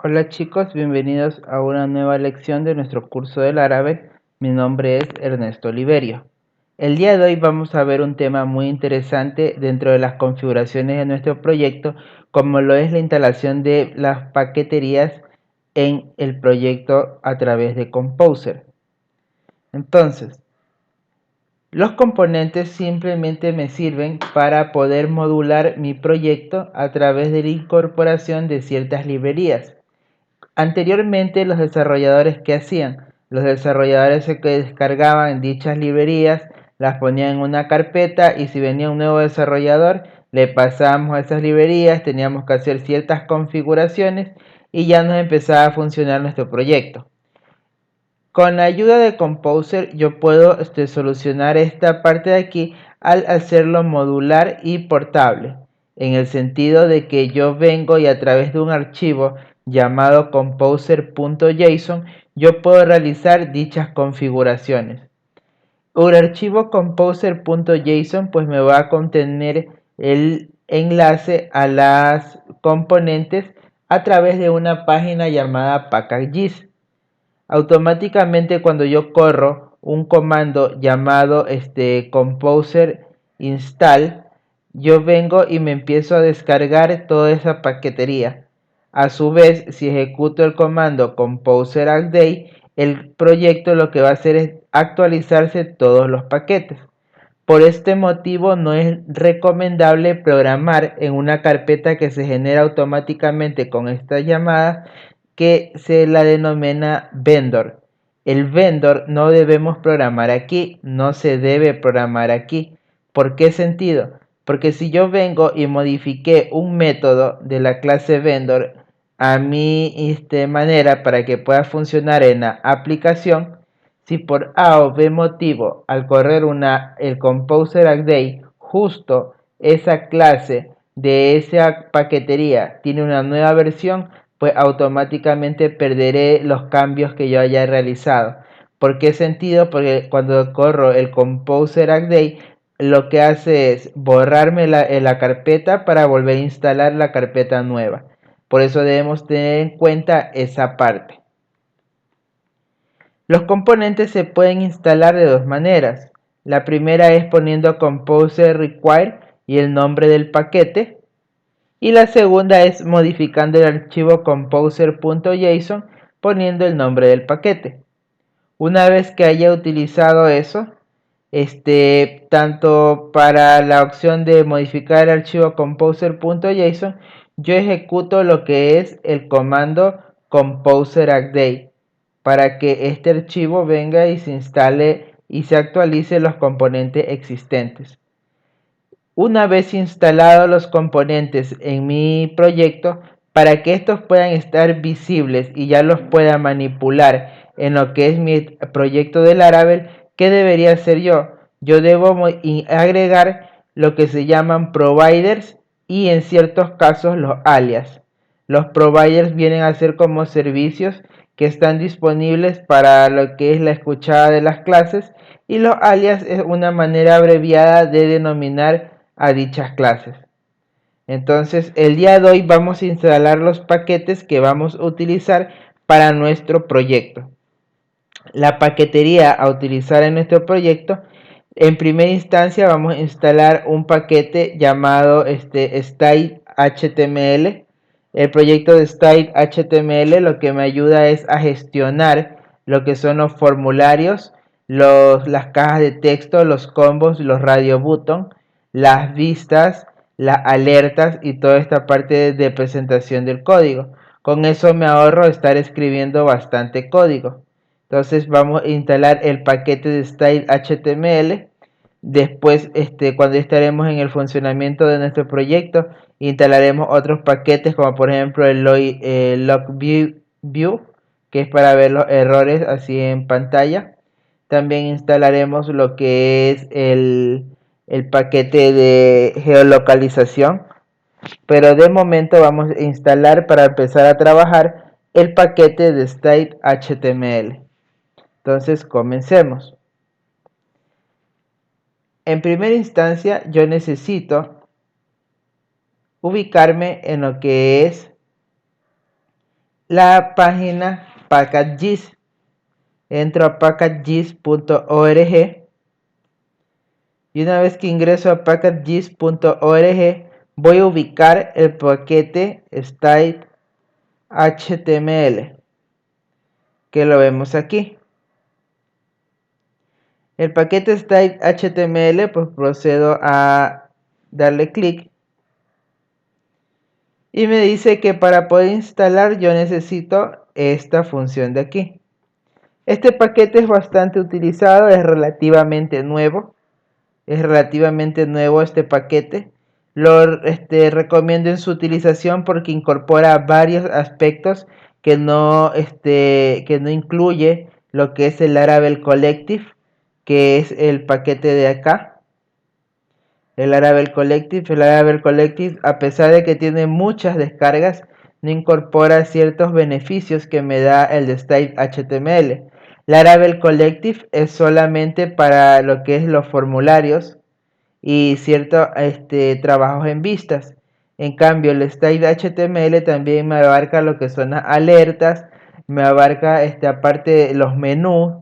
Hola chicos, bienvenidos a una nueva lección de nuestro curso del árabe. Mi nombre es Ernesto Oliverio. El día de hoy vamos a ver un tema muy interesante dentro de las configuraciones de nuestro proyecto, como lo es la instalación de las paqueterías en el proyecto a través de Composer. Entonces, los componentes simplemente me sirven para poder modular mi proyecto a través de la incorporación de ciertas librerías. Anteriormente, los desarrolladores, ¿qué hacían? Los desarrolladores se descargaban dichas librerías, las ponían en una carpeta y si venía un nuevo desarrollador, le pasábamos esas librerías, teníamos que hacer ciertas configuraciones y ya nos empezaba a funcionar nuestro proyecto. Con la ayuda de Composer yo puedo solucionar esta parte de aquí al hacerlo modular y portable, en el sentido de que yo vengo y a través de un archivo llamado composer.json yo puedo realizar dichas configuraciones. Un archivo composer.json pues me va a contener el enlace a las componentes a través de una página llamada packages. Automáticamente cuando yo corro un comando llamado composer install, yo vengo y me empiezo a descargar toda esa paquetería. A su vez, si ejecuto el comando composer update, el proyecto lo que va a hacer es actualizarse todos los paquetes. Por este motivo no es recomendable programar en una carpeta que se genera automáticamente con esta llamada, que se la denomina vendor. El vendor no debemos programar aquí, no se debe programar aquí. ¿Por qué sentido? Porque si yo vengo y modifiqué un método de la clase vendor a mi manera para que pueda funcionar en la aplicación, si por A o B motivo al correr el composer update justo esa clase de esa paquetería tiene una nueva versión, pues automáticamente perderé los cambios que yo haya realizado. ¿Por qué sentido? Porque cuando corro el composer update lo que hace es borrarme la carpeta para volver a instalar la carpeta nueva. Por eso debemos tener en cuenta esa parte. Los componentes se pueden instalar de dos maneras. La primera es poniendo composer require y el nombre del paquete. Y la segunda es modificando el archivo composer.json poniendo el nombre del paquete. Una vez que haya utilizado eso, tanto para la opción de modificar el archivo composer.json, yo ejecuto lo que es el comando composer update para que este archivo venga y se instale y se actualice los componentes existentes. Una vez instalados los componentes en mi proyecto, para que estos puedan estar visibles y ya los pueda manipular en lo que es mi proyecto de Laravel, ¿qué debería hacer yo? Yo debo agregar lo que se llaman providers y en ciertos casos los alias. Los providers vienen a ser como servicios que están disponibles para lo que es la escuchada de las clases y los alias es una manera abreviada de denominar a dichas clases. Entonces, el día de hoy vamos a instalar los paquetes que vamos a utilizar para nuestro proyecto. La paquetería a utilizar en nuestro proyecto, en primera instancia vamos a instalar un paquete llamado style HTML. El proyecto de style HTML lo que me ayuda es a gestionar lo que son los formularios, las cajas de texto, los combos, los radio button, las vistas, las alertas y toda esta parte de presentación del código. Con eso me ahorro estar escribiendo bastante código. Entonces vamos a instalar el paquete de style HTML. Después, cuando estaremos en el funcionamiento de nuestro proyecto, instalaremos otros paquetes como por ejemplo el log que es para ver los errores así en pantalla. También instalaremos lo que es el paquete de geolocalización. Pero de momento vamos a instalar para empezar a trabajar el paquete de style HTML. Entonces comencemos. En primera instancia yo necesito ubicarme en lo que es la página packages. Entro a packages.org y una vez que ingreso a packages.org voy a ubicar el paquete style.html, que lo vemos aquí. El paquete style.html, pues procedo a darle clic y me dice que para poder instalar yo necesito esta función de aquí. Este paquete es bastante utilizado, es relativamente nuevo. Es relativamente nuevo este paquete. Lo recomiendo en su utilización porque incorpora varios aspectos que no incluye lo que es el Laravel Collective, que es el paquete de acá. El Laravel Collective, a pesar de que tiene muchas descargas, no incorpora ciertos beneficios que me da el de Style.html. Laravel Collective es solamente para lo que es los formularios y ciertos trabajos en vistas. En cambio, el Style.html también me abarca lo que son las alertas, me abarca aparte los menús,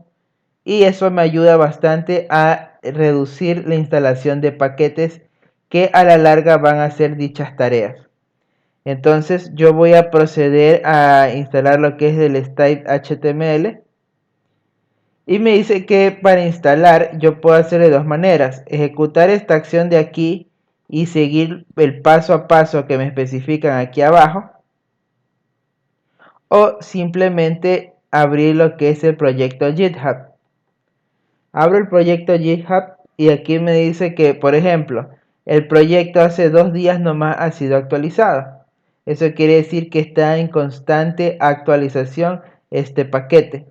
y eso me ayuda bastante a reducir la instalación de paquetes que a la larga van a hacer dichas tareas. Entonces yo voy a proceder a instalar lo que es el Style.html. Y me dice que para instalar yo puedo hacer de dos maneras: ejecutar esta acción de aquí y seguir el paso a paso que me especifican aquí abajo, o simplemente abrir lo que es el proyecto GitHub. Abro el proyecto GitHub y aquí me dice que, por ejemplo, el proyecto hace 2 días nomás ha sido actualizado. Eso quiere decir que está en constante actualización este paquete.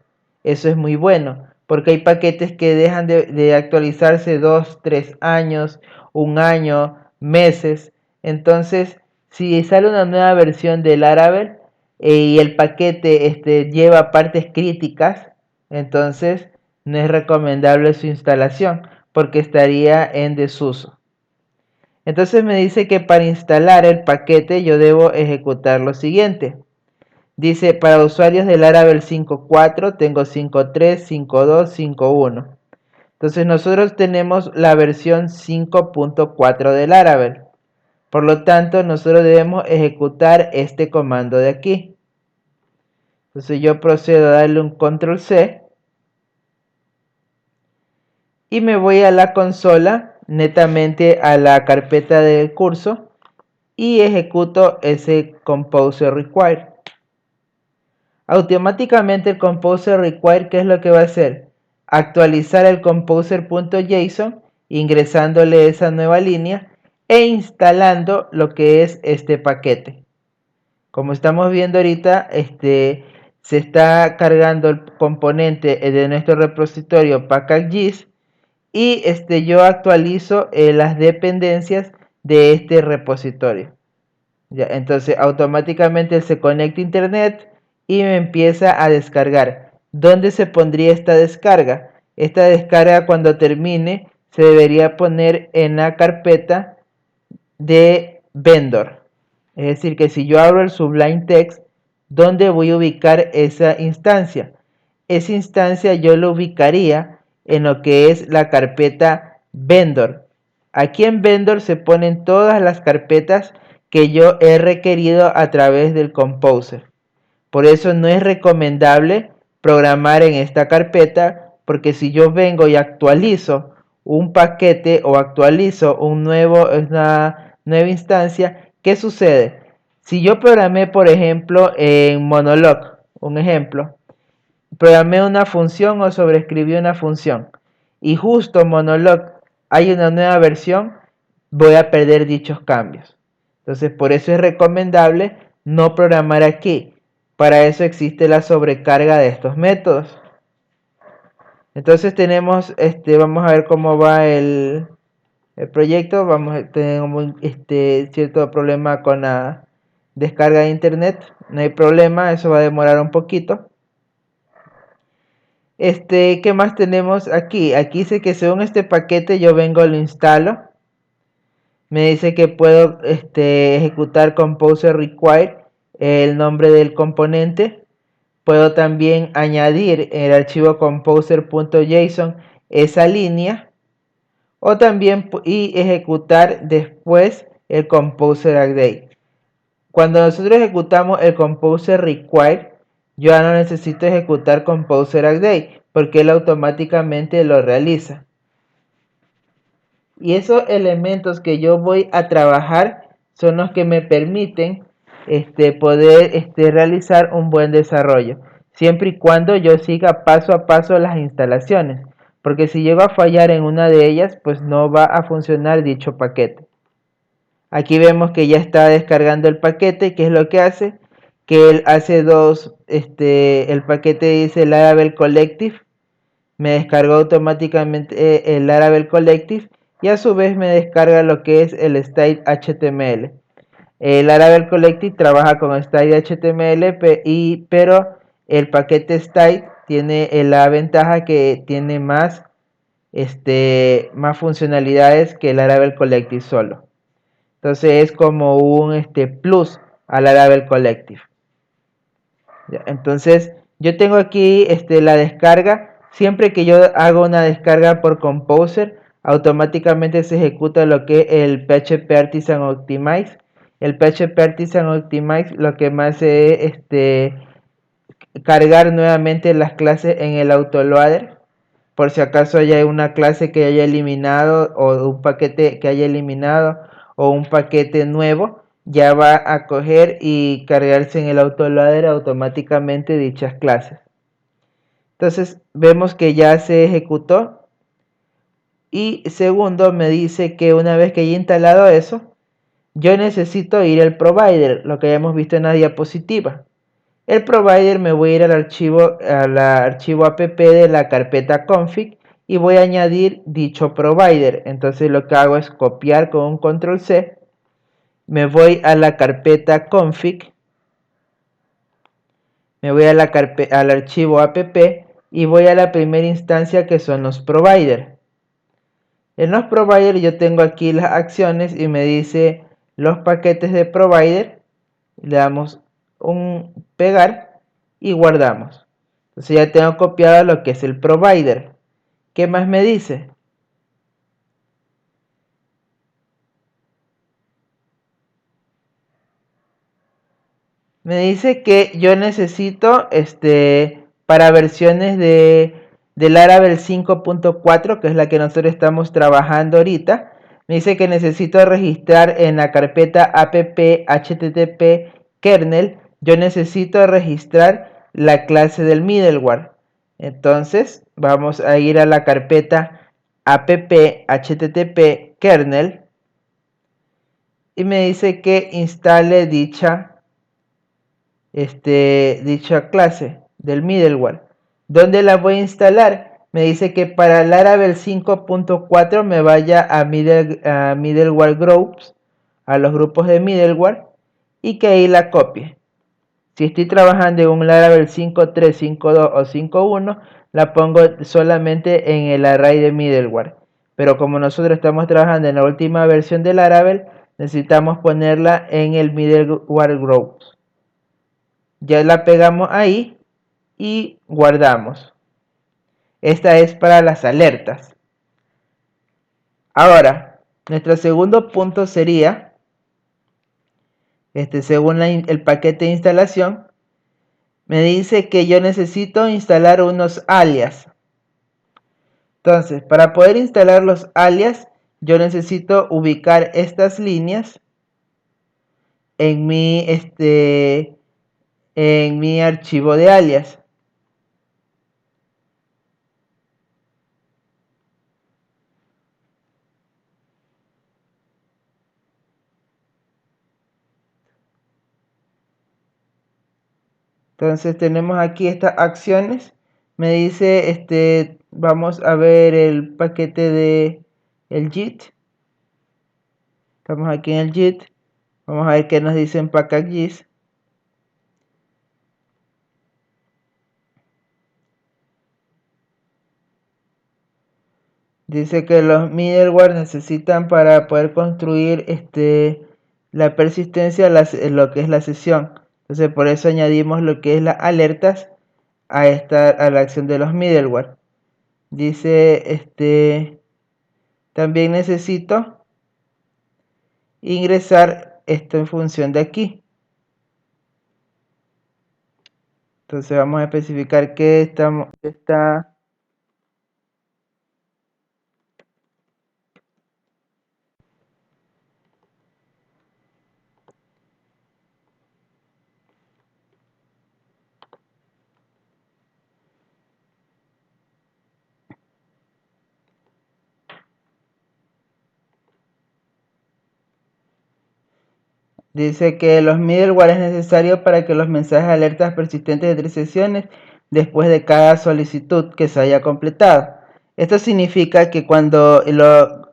Eso es muy bueno, porque hay paquetes que dejan de actualizarse 2, 3 años, 1 año, meses. Entonces, si sale una nueva versión de Laravel y el paquete lleva partes críticas, entonces no es recomendable su instalación porque estaría en desuso. Entonces me dice que para instalar el paquete yo debo ejecutar lo siguiente. Dice, para usuarios de Laravel 5.4 tengo 5.3, 5.2, 5.1. Entonces nosotros tenemos la versión 5.4 de Laravel. Por lo tanto, nosotros debemos ejecutar este comando de aquí. Entonces yo procedo a darle un control C. Y me voy a la consola, netamente a la carpeta del curso, y ejecuto ese Composer Require. Automáticamente el Composer Require, ¿qué es lo que va a hacer? Actualizar el composer.json, ingresándole esa nueva línea e instalando lo que es este paquete. Como estamos viendo ahorita, se está cargando el componente de nuestro repositorio packages y yo actualizo las dependencias de este repositorio. Ya, entonces automáticamente él se conecta a internet y me empieza a descargar. ¿Dónde se pondría esta descarga? Esta descarga, cuando termine, se debería poner en la carpeta de vendor. Es decir, que si yo abro el Sublime Text, ¿dónde voy a ubicar esa instancia? Esa instancia yo la ubicaría en lo que es la carpeta vendor. Aquí en vendor se ponen todas las carpetas que yo he requerido a través del Composer. Por eso no es recomendable programar en esta carpeta, porque si yo vengo y actualizo un paquete o actualizo una nueva instancia, ¿qué sucede? Si yo programé, por ejemplo, en Monolog, un ejemplo, programé una función o sobreescribí una función y justo en Monolog hay una nueva versión, voy a perder dichos cambios. Entonces, por eso es recomendable no programar aquí. Para eso existe la sobrecarga de estos métodos. Entonces vamos a ver cómo va el proyecto. Tenemos cierto problema con la descarga de internet. No hay problema, eso va a demorar un poquito. ¿Qué más tenemos aquí? Aquí dice que según este paquete yo vengo, lo instalo. Me dice que puedo ejecutar Composer Require el nombre del componente. Puedo también añadir en el archivo composer.json esa línea o también ejecutar después el composer update. Cuando nosotros ejecutamos el composer require, yo ya no necesito ejecutar composer update porque él automáticamente lo realiza. Y esos elementos que yo voy a trabajar son los que me permiten poder realizar un buen desarrollo, siempre y cuando yo siga paso a paso las instalaciones, porque si llego a fallar en una de ellas, pues no va a funcionar dicho paquete. Aquí vemos que ya está descargando el paquete. ¿Qué es lo que hace? Que él hace el paquete dice Laravel Collective, me descargó automáticamente el Laravel Collective y a su vez me descarga lo que es el Style HTML. El Laravel Collective trabaja con Style HTML, pero el paquete Style tiene la ventaja que tiene más funcionalidades que el Laravel Collective solo. Entonces es como un plus a Laravel Collective. ¿Ya? Entonces yo tengo aquí la descarga. Siempre que yo hago una descarga por Composer, automáticamente se ejecuta lo que es el PHP Artisan Optimize. El PHP Artisan Optimize lo que más es cargar nuevamente las clases en el autoloader. Por si acaso haya una clase que haya eliminado o un paquete que haya eliminado o un paquete nuevo, ya va a coger y cargarse en el autoloader automáticamente dichas clases. Entonces vemos que ya se ejecutó. Y segundo, me dice que una vez que haya instalado eso, yo necesito ir al provider, lo que hayamos visto en la diapositiva. El provider, me voy a ir al archivo app de la carpeta config y voy a añadir dicho provider. Entonces lo que hago es copiar con un control C, me voy a la carpeta config, me voy a al archivo app y voy a la primera instancia que son los providers. En los providers yo tengo aquí las acciones y me dice los paquetes de provider. Le damos un pegar y guardamos. Entonces ya tengo copiado lo que es el provider. ¿Qué más me dice? Me dice que yo necesito para versiones de Laravel 5.4, que es la que nosotros estamos trabajando ahorita. Me dice que necesito registrar en la carpeta app http kernel. Yo necesito registrar la clase del middleware. Entonces vamos a ir a la carpeta app http kernel y me dice que instale dicha clase del middleware. ¿Dónde la voy a instalar? Me dice que para Laravel 5.4 me vaya a middleware groups, a los grupos de middleware, y que ahí la copie. Si estoy trabajando en un Laravel 5.3, 5.2 o 5.1, la pongo solamente en el array de middleware. Pero como nosotros estamos trabajando en la última versión de Laravel, necesitamos ponerla en el middleware groups. Ya la pegamos ahí y guardamos. Esta es para las alertas. Ahora, nuestro segundo punto sería, según el paquete de instalación, me dice que yo necesito instalar unos alias. Entonces, para poder instalar los alias, yo necesito ubicar estas líneas en mi archivo de alias. Entonces tenemos aquí estas acciones. Me dice, vamos a ver el paquete de el JIT. Estamos aquí en el JIT. Vamos a ver qué nos dice en packages. Dice que los middleware necesitan para poder construir la persistencia lo que es la sesión. Entonces por eso añadimos lo que es las alertas a la acción de los middleware. Dice, también necesito ingresar esto en función de aquí. Entonces vamos a especificar que está Dice que los middleware es necesario para que los mensajes alertas persistentes de 3 sesiones después de cada solicitud que se haya completado. Esto significa que cuando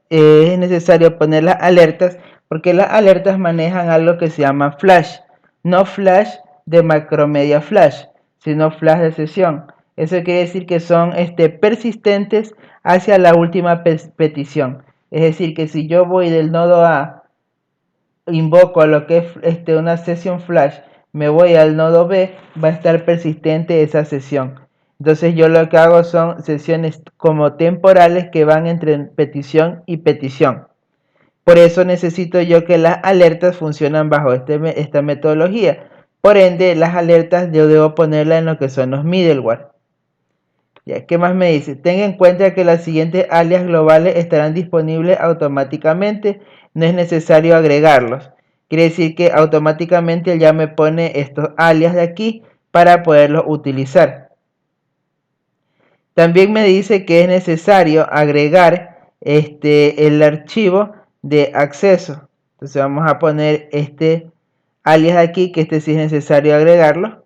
es necesario poner las alertas, porque las alertas manejan algo que se llama flash, no flash de Macromedia Flash, sino flash de sesión. Eso quiere decir que son persistentes hacia la última petición. Es decir, que si yo voy del nodo A, invoco a lo que es una sesión flash, me voy al nodo B, va a estar persistente esa sesión. Entonces yo lo que hago son sesiones como temporales que van entre petición y petición. Por eso necesito yo que las alertas funcionan bajo esta metodología. Por ende, las alertas yo debo ponerlas en lo que son los middleware. Ya, ¿qué más me dice? Tenga en cuenta que las siguientes alias globales estarán disponibles automáticamente. No es necesario agregarlos. Quiere decir que automáticamente ya me pone estos alias de aquí para poderlos utilizar. También me dice que es necesario agregar el archivo de acceso. Entonces vamos a poner este alias aquí, que sí es necesario agregarlo.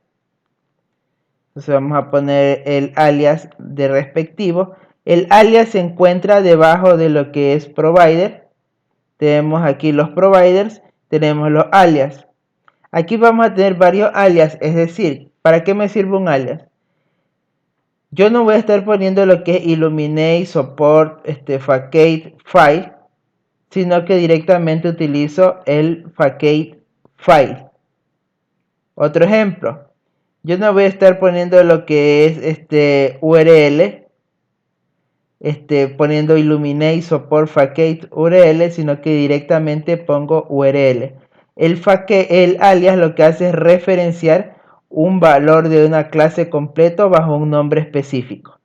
Entonces vamos a poner el alias de respectivo. El alias se encuentra debajo de lo que es provider. Tenemos aquí los providers, tenemos los alias. Aquí vamos a tener varios alias, es decir, ¿para qué me sirve un alias? Yo no voy a estar poniendo lo que es Illuminate, Support, Facade File, sino que directamente utilizo el Facade File. Otro ejemplo. Yo no voy a estar poniendo lo que es URL, poniendo Illuminate Support Facade URL, sino que directamente pongo URL. El alias lo que hace es referenciar un valor de una clase completo bajo un nombre específico.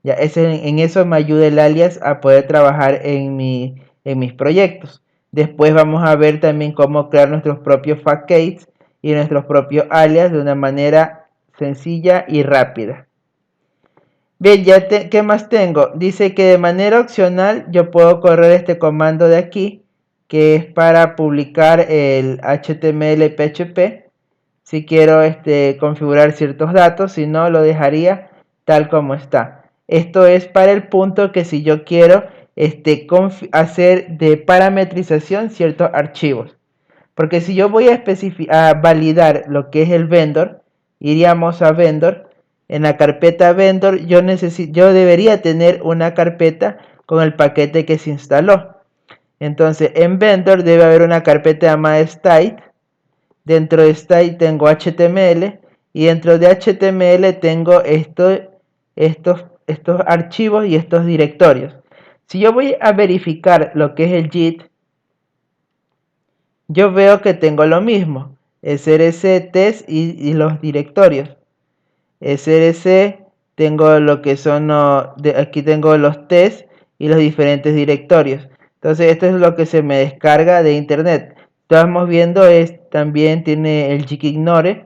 Ya, en eso me ayuda el alias a poder trabajar en mis proyectos. Después vamos a ver también cómo crear nuestros propios facades y nuestros propios alias de una manera sencilla y rápida. Bien, ¿qué más tengo? Dice que de manera opcional yo puedo correr este comando de aquí, que es para publicar el HTML PHP. Si quiero configurar ciertos datos, si no lo dejaría tal como está. Esto es para el punto que si yo quiero hacer de parametrización ciertos archivos. Porque si yo voy a validar lo que es el vendor, iríamos a vendor. En la carpeta vendor yo debería tener una carpeta con el paquete que se instaló. Entonces en vendor debe haber una carpeta llamada state. Dentro de state tengo HTML y dentro de HTML tengo estos archivos y estos directorios. Si yo voy a verificar lo que es el JIT, yo veo que tengo lo mismo, src, test y los directorios. src, tengo lo que son, aquí tengo los tests y los diferentes directorios. Entonces esto es lo que se me descarga de internet. Estamos viendo, también tiene el jikignore,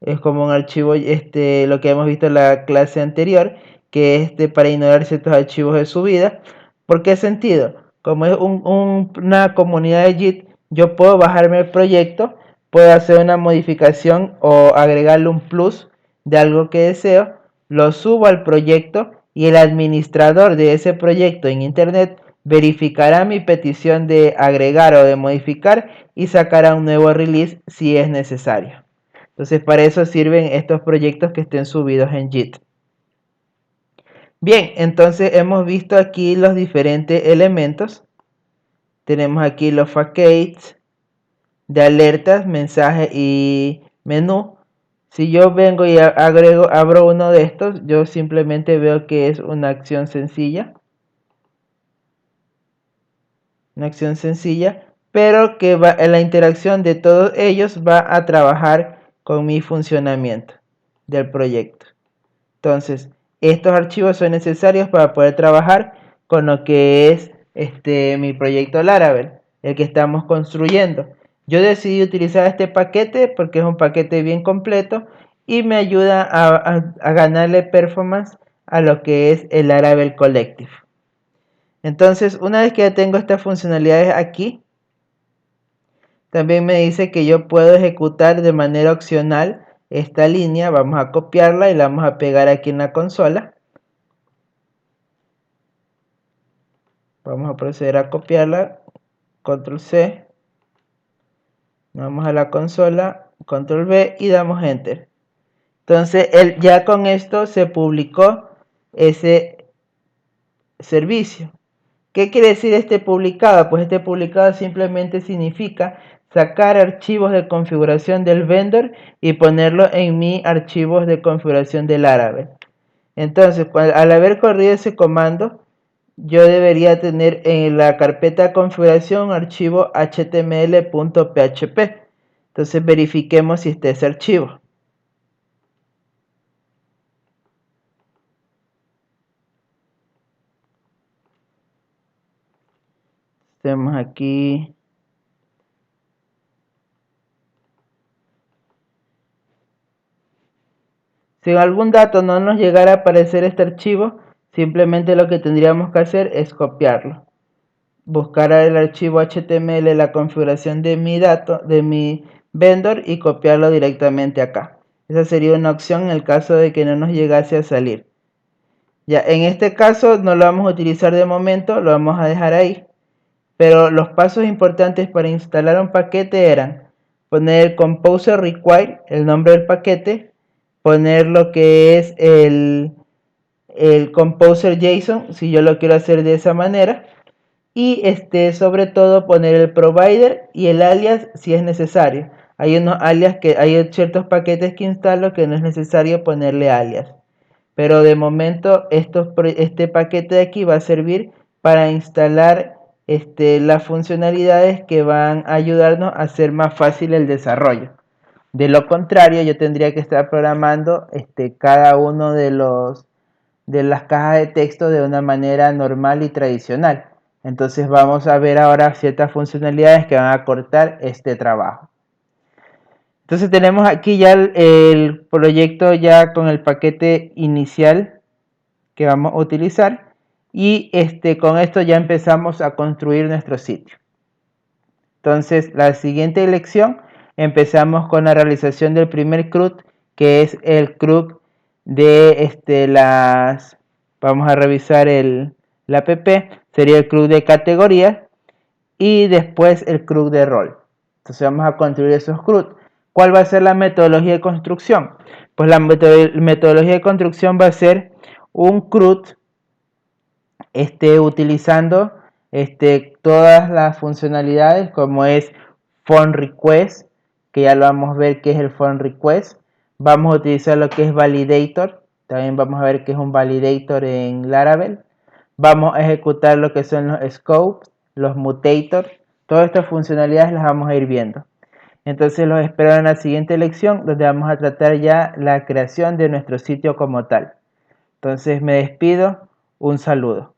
es como un archivo, lo que hemos visto en la clase anterior, que es para ignorar ciertos archivos de subida. ¿Por qué sentido? Como es una comunidad de JIT, yo puedo bajarme el proyecto, puedo hacer una modificación o agregarle un plus de algo que deseo, lo subo al proyecto y el administrador de ese proyecto en internet verificará mi petición de agregar o de modificar y sacará un nuevo release si es necesario. Entonces para eso sirven estos proyectos que estén subidos en JIT. Bien, entonces hemos visto aquí los diferentes elementos. Tenemos aquí los facades de alertas, mensajes y menú. Si yo vengo y abro uno de estos, yo simplemente veo que es una acción sencilla. Pero que la interacción de todos ellos va a trabajar con mi funcionamiento del proyecto. Entonces, estos archivos son necesarios para poder trabajar con lo que es mi proyecto Laravel, el que estamos construyendo. Yo decidí utilizar este paquete porque es un paquete bien completo y me ayuda a ganarle performance a lo que es el Laravel Collective. Entonces, una vez que ya tengo estas funcionalidades aquí, también me dice que yo puedo ejecutar de manera opcional esta línea. Vamos a copiarla y la vamos a pegar aquí en la consola. Vamos a proceder a copiarla. Control C. Vamos a la consola. Control V y damos Enter. Entonces, ya con esto se publicó ese servicio. ¿Qué quiere decir este publicado? Pues este publicado simplemente significa sacar archivos de configuración del vendor y ponerlo en mi archivos de configuración del Laravel. Entonces, al haber corrido ese comando, yo debería tener en la carpeta de configuración un archivo html.php. Entonces verifiquemos si está ese archivo. Tenemos aquí. Si en algún dato no nos llegara a aparecer este archivo, simplemente lo que tendríamos que hacer es copiarlo. Buscar el archivo HTML, la configuración de mi vendor y copiarlo directamente acá. Esa sería una opción en el caso de que no nos llegase a salir. Ya, en este caso no lo vamos a utilizar de momento, lo vamos a dejar ahí. Pero los pasos importantes para instalar un paquete eran poner el composer require, el nombre del paquete, poner lo que es el composer JSON, si yo lo quiero hacer de esa manera, y sobre todo poner el provider y el alias si es necesario. Hay unos alias que hay ciertos paquetes que instalo que no es necesario ponerle alias. Pero de momento este paquete de aquí va a servir para instalar las funcionalidades que van a ayudarnos a hacer más fácil el desarrollo. De lo contrario, yo tendría que estar programando cada uno de las cajas de texto de una manera normal y tradicional. Entonces vamos a ver ahora ciertas funcionalidades que van a cortar este trabajo. Entonces tenemos aquí ya el proyecto ya con el paquete inicial que vamos a utilizar y con esto ya empezamos a construir nuestro sitio. Entonces la siguiente lección empezamos con la realización del primer CRUD, que es el CRUD de vamos a revisar la app, sería el CRUD de categoría y después el CRUD de rol. Entonces vamos a construir esos CRUD. ¿Cuál va a ser la metodología de construcción? Pues la metodología de construcción va a ser un CRUD utilizando todas las funcionalidades como es form request, que ya lo vamos a ver qué es el form request. Vamos a utilizar lo que es validator, también vamos a ver qué es un validator en Laravel. Vamos a ejecutar lo que son los scopes, los mutators, todas estas funcionalidades las vamos a ir viendo. Entonces los espero en la siguiente lección donde vamos a tratar ya la creación de nuestro sitio como tal. Entonces me despido, un saludo.